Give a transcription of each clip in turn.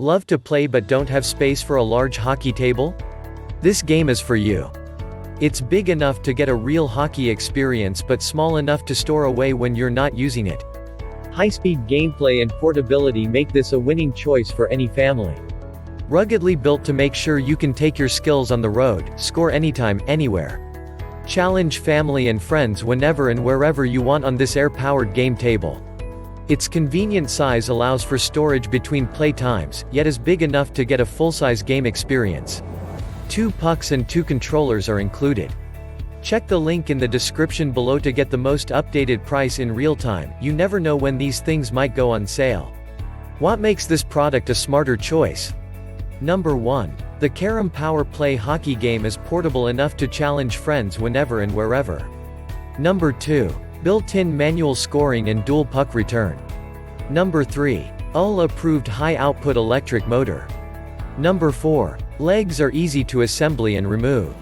Love to play but don't have space for a large hockey table? This game is for you. It's big enough to get a real hockey experience but small enough to store away when you're not using it. High-speed gameplay and portability make this a winning choice for any family. Ruggedly built to make sure you can take your skills on the road, score anytime, anywhere. Challenge family and friends whenever and wherever you want on this air-powered game table. Its convenient size allows for storage between play times, yet is big enough to get a full-size game experience. 2 pucks and 2 controllers are included. Check the link in the description below to get the most updated price in real time. You never know when these things might go on sale. What makes this product a smarter choice? Number 1. The Carrom Power Play Hockey Game is portable enough to challenge friends whenever and wherever. Number 2. Built-in manual scoring and dual puck return. Number 3. UL-approved high-output electric motor. Number 4. Legs are easy to assembly and remove.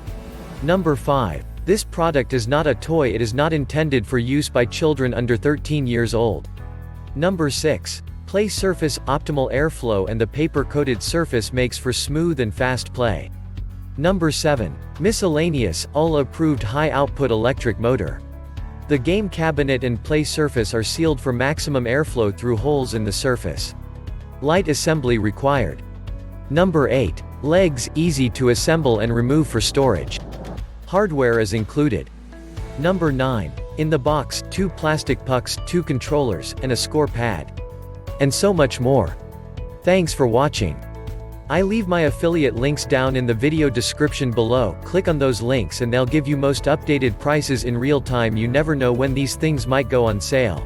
Number 5. This product is not a toy. It is not intended for use by children under 13 years old. Number 6. Play surface, optimal airflow and the paper-coated surface makes for smooth and fast play. Number 7. Miscellaneous, UL-approved high-output electric motor. The game cabinet and play surface are sealed for maximum airflow through holes in the surface. Light assembly required. Number 8. Legs, easy to assemble and remove for storage. Hardware is included. Number 9. In the box, 2 plastic pucks, 2 controllers, and a score pad. And so much more. Thanks for watching. I leave my affiliate links down in the video description below. Click on those links and they'll give you most updated prices in real time. You never know when these things might go on sale.